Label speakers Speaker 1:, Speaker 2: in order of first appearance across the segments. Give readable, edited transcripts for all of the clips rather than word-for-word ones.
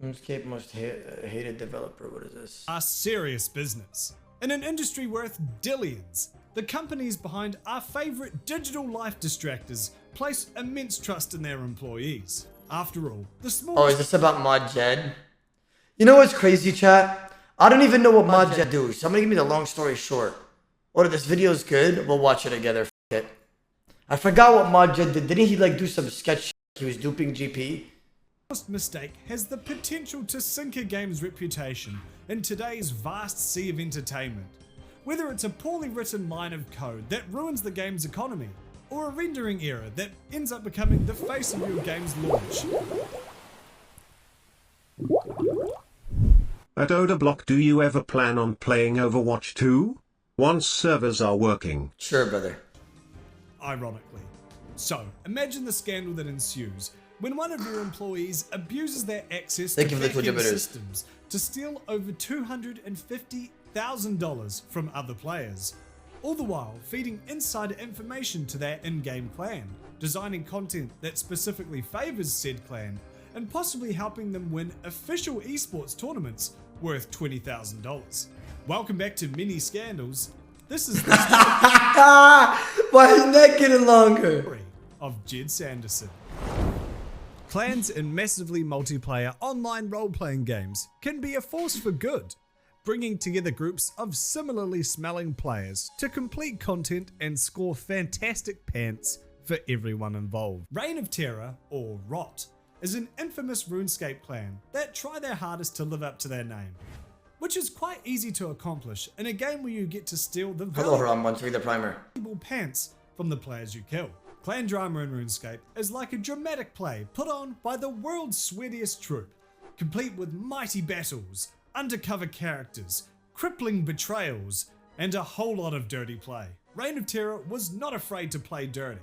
Speaker 1: Runescape most hated developer. What is this?
Speaker 2: Are serious business. In an industry worth dillions, the companies behind our favorite digital life distractors place immense trust in their employees. After all, the small...
Speaker 1: Oh, is this about Mod Jed? You know what's crazy, chat? I don't even know what Mod Jed do. Somebody give me the long story short. Or this video is good, we'll watch it together. F it. I forgot what Mod Jed did. Didn't he like do some sketch shit? He was duping GP?
Speaker 2: Most mistake has the potential to sink a game's reputation in today's vast sea of entertainment. Whether it's a poorly written line of code that ruins the game's economy, or a rendering error that ends up becoming the face of your game's launch.
Speaker 3: At Odablock, do you ever plan on playing Overwatch 2? Once servers are working.
Speaker 1: Sure, brother.
Speaker 2: Ironically. So, imagine the scandal that ensues when one of your employees abuses their access to back-end systems to steal over $250,000 from other players, all the while feeding insider information to their in-game clan, designing content that specifically favors said clan, and possibly helping them win official esports tournaments worth $20,000. Welcome back to Mini Scandals. This is the
Speaker 1: Why isn't that getting longer?
Speaker 2: story of Jed Sanderson. Clans in massively multiplayer online role-playing games can be a force for good, bringing together groups of similarly smelling players to complete content and score fantastic pants for everyone involved. Reign of Terror, or ROT, is an infamous RuneScape clan that try their hardest to live up to their name, which is quite easy to accomplish in a game where you get to steal the
Speaker 1: Hello, Ron. Want to read the primer?
Speaker 2: valuable pants from the players you kill. Clan drama in RuneScape is like a dramatic play put on by the world's sweatiest troupe, complete with mighty battles, undercover characters, crippling betrayals, and a whole lot of dirty play. Reign of Terror was not afraid to play dirty.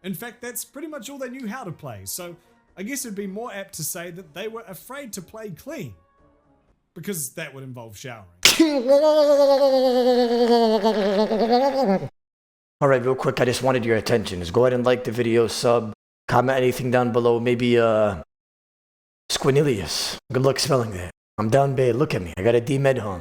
Speaker 2: In fact, that's pretty much all they knew how to play, so I guess it'd be more apt to say that they were afraid to play clean, because that would involve showering.
Speaker 1: Alright, real quick, I just wanted your attention. Just go ahead and like the video, sub, comment anything down below. Maybe, Squinilius. Good luck spelling that. I'm down bad. Look at me. I got a D-med home.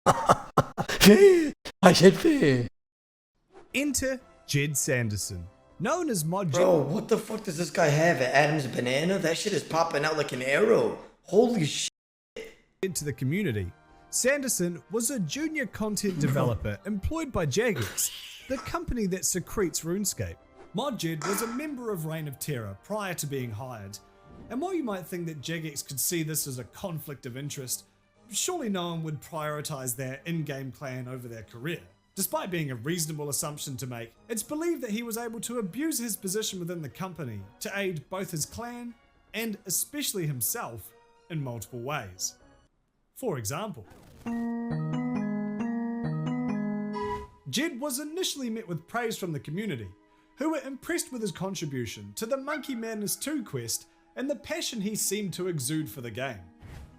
Speaker 1: I said fair.
Speaker 2: Enter Jed Sanderson, known as Mod Jed.
Speaker 1: Bro, what the fuck does this guy have? An Adam's banana? That shit is popping out like an arrow. Holy shit.
Speaker 2: To the community. Sanderson was a junior content developer employed by Jagex, the company that secretes RuneScape. Mod Jed was a member of Reign of Terror prior to being hired, and while you might think that Jagex could see this as a conflict of interest, surely no one would prioritize their in-game clan over their career. Despite being a reasonable assumption to make, it's believed that he was able to abuse his position within the company to aid both his clan and especially himself in multiple ways. For example, Jed was initially met with praise from the community, who were impressed with his contribution to the Monkey Madness 2 quest and the passion he seemed to exude for the game.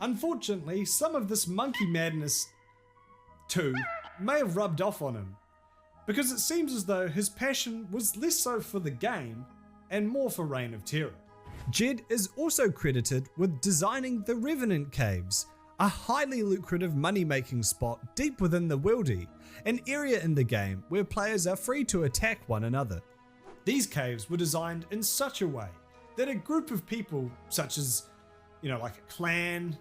Speaker 2: Unfortunately, some of this Monkey Madness 2 may have rubbed off on him, because it seems as though his passion was less so for the game and more for Reign of Terror. Jed is also credited with designing the Revenant Caves, a highly lucrative money-making spot deep within the Wildy, an area in the game where players are free to attack one another. These caves were designed in such a way that a group of people, such as, like a clan,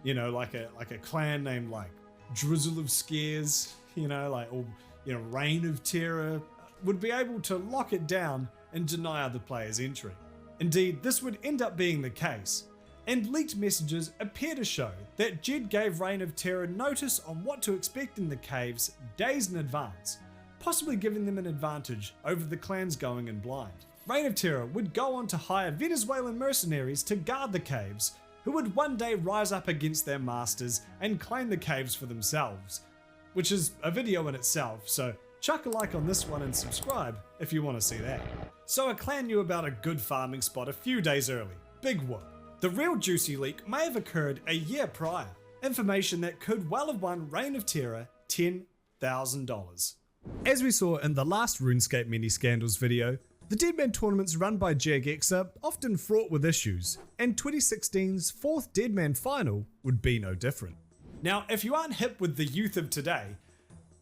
Speaker 2: like a clan named like Drizzle of Scares, Reign of Terror, would be able to lock it down and deny other players entry. Indeed, this would end up being the case, and leaked messages appear to show that Jed gave Reign of Terror notice on what to expect in the caves days in advance, possibly giving them an advantage over the clans going in blind. Reign of Terror would go on to hire Venezuelan mercenaries to guard the caves, who would one day rise up against their masters and claim the caves for themselves, which is a video in itself, so chuck a like on this one and subscribe if you want to see that. So a clan knew about a good farming spot a few days early. Big whoop. The real juicy leak may have occurred a year prior, information that could well have won Reign of Terror $10,000. As we saw in the last RuneScape Mini Scandals video, The Deadman tournaments run by Jagex are often fraught with issues, and 2016's 4th Deadman final would be no different. Now, if you aren't hip with the youth of today,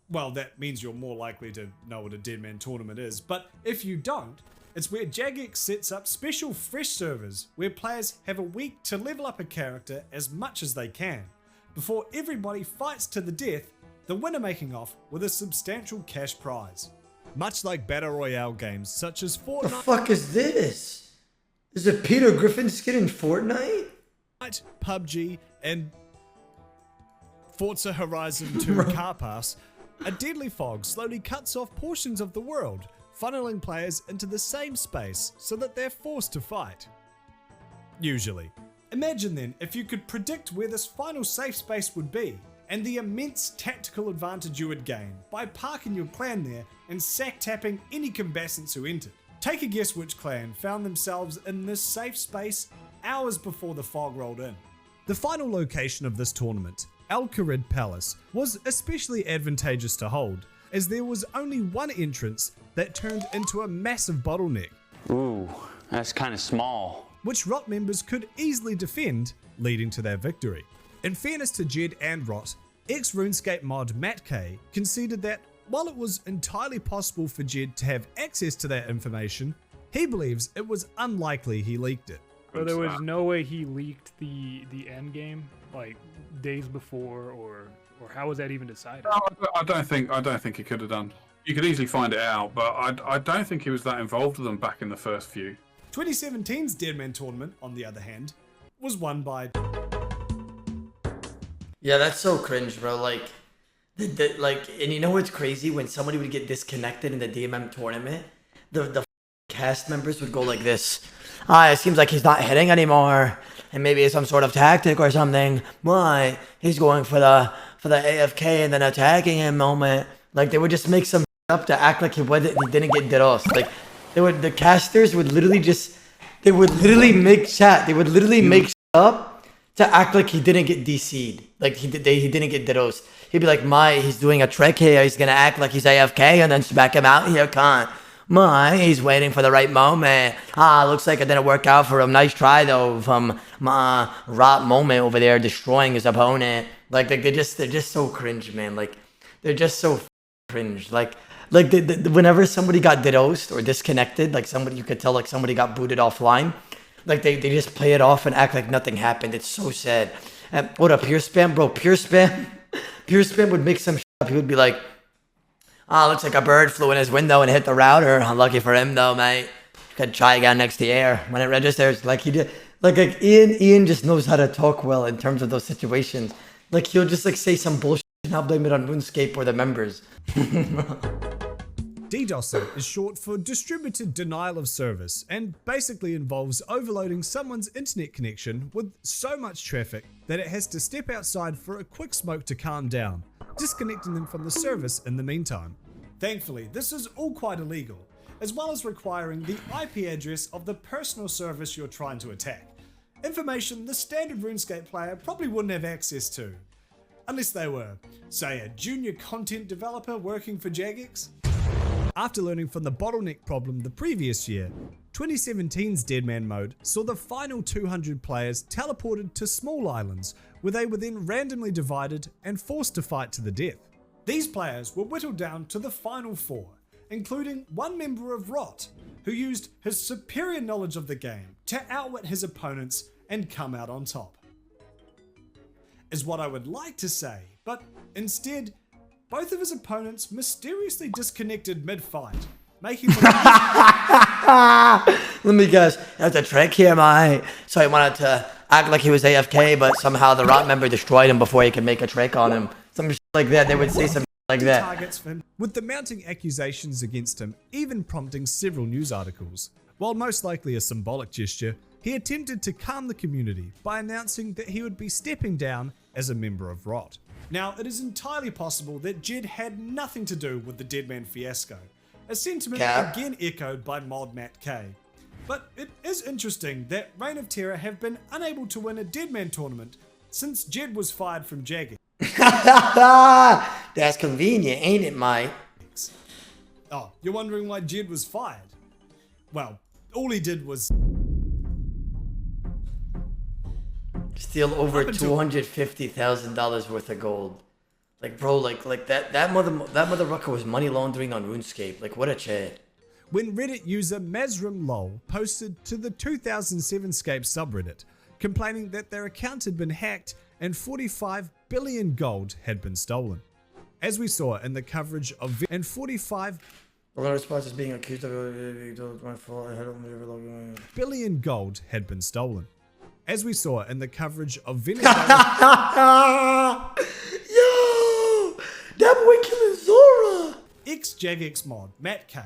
Speaker 2: well, that means you're more likely to know what a Deadman tournament is, but if you don't, it's where Jagex sets up special fresh servers where players have a week to level up a character as much as they can, before everybody fights to the death, the winner making off with a substantial cash prize. Much like Battle Royale games such as Fortnite.
Speaker 1: The fuck is this? Is it Peter Griffin skin in Fortnite?
Speaker 2: PUBG, and Forza Horizon 2 Car Pass, a deadly fog slowly cuts off portions of the world, funneling players into the same space so that they're forced to fight. Usually. Imagine then if you could predict where this final safe space would be, and the immense tactical advantage you would gain by parking your clan there and sack-tapping any combatants who entered. Take a guess which clan found themselves in this safe space hours before the fog rolled in. The final location of this tournament, Al Kharid Palace, was especially advantageous to hold, as there was only one entrance that turned into a massive bottleneck.
Speaker 4: Ooh, that's kind of small.
Speaker 2: Which ROT members could easily defend, leading to their victory. In fairness to Jed and ROT, ex-RuneScape mod Matt K conceded that while it was entirely possible for Jed to have access to that information, he believes it was unlikely he leaked it.
Speaker 5: But there was no way he leaked the end game, like days before, or how was that even decided?
Speaker 6: No, I don't think he could have done. You could easily find it out, but I don't think he was that involved with them back in the first few.
Speaker 2: 2017's Deadman tournament, on the other hand, was won by...
Speaker 1: Yeah, that's so cringe, bro. Like, and you know what's crazy? When somebody would get disconnected in the DMM tournament, the cast members would go like this. It seems like he's not hitting anymore, and maybe it's some sort of tactic or something. Why? He's going for the AFK and then attacking him moment. Like, they would just make some up to act like he didn't get DDoS. Like, the casters would literally make chat. They would literally make up to act like he didn't get DC'd. Like, he didn't get DDoS. He'd be like, he's doing a trick here. He's gonna act like he's AFK and then smack him out here, cunt. He's waiting for the right moment. Looks like it didn't work out for him. Nice try though from Rot moment over there destroying his opponent. Like, they're just so cringe, man. Like, they're just so cringe. Like whenever somebody got DDoSed or disconnected, like you could tell like somebody got booted offline. Like, they just play it off and act like nothing happened. It's so sad. And what a pure spam, bro. Pure spam would make some shit up. He would be like, looks like a bird flew in his window and hit the router. Unlucky for him though, mate. Could try again next year when it registers. Like, he did. Like Ian just knows how to talk well in terms of those situations. Like, he'll just like say some bullshit and I'll blame it on RuneScape or the members.
Speaker 2: DDoSing is short for Distributed Denial of Service, and basically involves overloading someone's internet connection with so much traffic that it has to step outside for a quick smoke to calm down, disconnecting them from the service in the meantime. Thankfully, this is all quite illegal, as well as requiring the IP address of the personal service you're trying to attack. Information the standard RuneScape player probably wouldn't have access to, unless they were, say, a junior content developer working for Jagex. After learning from the bottleneck problem the previous year, 2017's Deadman mode saw the final 200 players teleported to small islands, where they were then randomly divided and forced to fight to the death. These players were whittled down to the final 4, including one member of ROT, who used his superior knowledge of the game to outwit his opponents and come out on top. Is what I would like to say, but instead, both of his opponents mysteriously disconnected mid-fight, making them...
Speaker 1: Let me guess. That's a trick here, mate. So he wanted to act like he was AFK, but somehow the ROT member destroyed him before he could make a trick on him. Some shit like that. They would say some shit like that.
Speaker 2: Targets for him, with the mounting accusations against him even prompting several news articles. While most likely a symbolic gesture, he attempted to calm the community by announcing that he would be stepping down as a member of ROT. Now, it is entirely possible that Jed had nothing to do with the Deadman fiasco, a sentiment again echoed by mod Matt K. But it is interesting that Reign of Terror have been unable to win a Deadman tournament since Jed was fired from Jagex.
Speaker 1: That's convenient, ain't it, mate?
Speaker 2: Oh, you're wondering why Jed was fired? Well, all he did was
Speaker 1: Steal over
Speaker 2: Up until-
Speaker 1: $250,000 worth of gold. Like, bro, like that motherfucker was money laundering on RuneScape. Like, what a chat.
Speaker 2: when Reddit user MazrimLol posted to the 2007 Scape subreddit, complaining that their account had been hacked and 45 billion gold had been stolen. As we saw in the coverage of and 45
Speaker 1: One response is being accused of my fault. I had only ever logged in.
Speaker 2: billion gold had been stolen. As we saw in the coverage of Venezuela,
Speaker 1: Yo! That boy killing Zora!
Speaker 2: ex-Jagex mod Matt K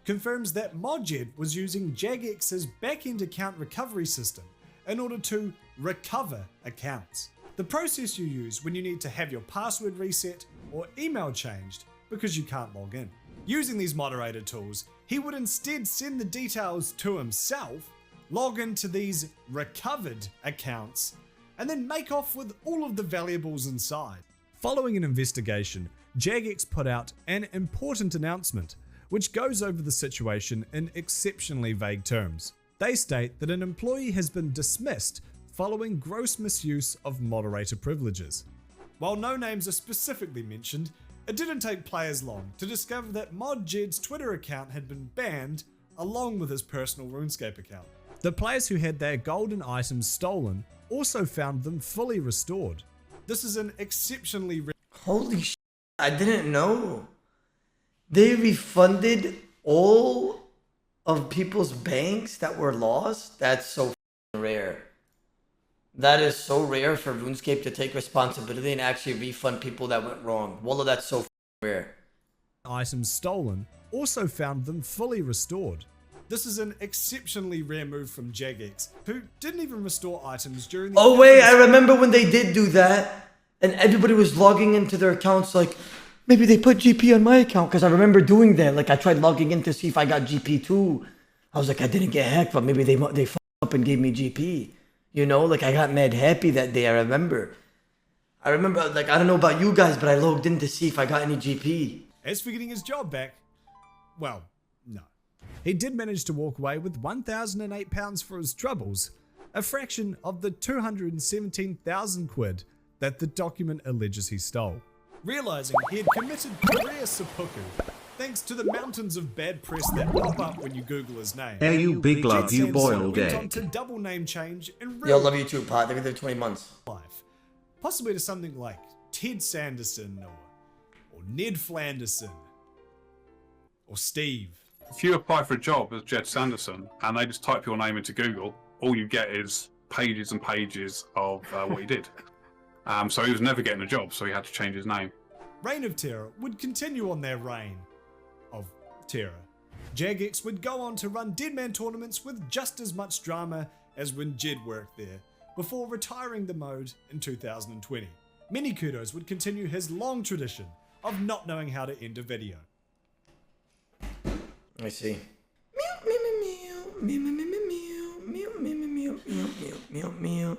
Speaker 2: confirms that Modjed was using Jagex's back-end account recovery system in order to recover accounts. The process you use when you need to have your password reset or email changed because you can't log in. Using these moderator tools, he would instead send the details to himself, log into these recovered accounts, and then make off with all of the valuables inside. Following an investigation, Jagex put out an important announcement, which goes over the situation in exceptionally vague terms. They state that an employee has been dismissed following gross misuse of moderator privileges. While no names are specifically mentioned, it didn't take players long to discover that Modjed's Twitter account had been banned along with his personal RuneScape account. The players who had their golden items stolen also found them fully restored. This is an exceptionally
Speaker 1: Holy shit, I didn't know. They refunded all of people's banks that were lost? That's so rare. That is so rare for RuneScape to take responsibility and actually refund people that went wrong. Wallah, that's so rare.
Speaker 2: items stolen also found them fully restored. This is an exceptionally rare move from Jagex, who didn't even restore items during the
Speaker 1: Oh wait, I remember when they did do that, and everybody was logging into their accounts like, maybe they put GP on my account, because I remember doing that. Like, I tried logging in to see if I got GP too. I was like, I didn't get hacked, but maybe they f***ed up and gave me GP. You know, like, I got mad happy that day, I remember, like, I don't know about you guys, but I logged in to see if I got any GP.
Speaker 2: As for getting his job back, well, no. He did manage to walk away with £1,008 for his troubles, a fraction of the 217,000 quid that the document alleges he stole. Realizing he had committed career seppuku, thanks to the mountains of bad press that pop up when you Google his name.
Speaker 3: Hey, you big love, you
Speaker 2: Sanderson
Speaker 3: boiled
Speaker 2: went on
Speaker 3: egg.
Speaker 2: to double name change in
Speaker 1: Yo,
Speaker 2: real
Speaker 1: love you too, Pot. They've been there 20 months.
Speaker 2: life, possibly to something like Ted Sanderson or Ned Flanderson or Steve.
Speaker 6: If you apply for a job as Jed Sanderson and they just type your name into Google, all you get is pages and pages of what he did. So he was never getting a job, so he had to change his name.
Speaker 2: Reign of Terror would continue on their reign of terror. Jagex would go on to run Deadman tournaments with just as much drama as when Jed worked there, before retiring the mode in 2020. Many kudos would continue his long tradition of not knowing how to end a video.
Speaker 1: Let me see. Meow, meow, meow, meow, meow, meow, meow, meow, meow, meow, meow, meow, meow, meow.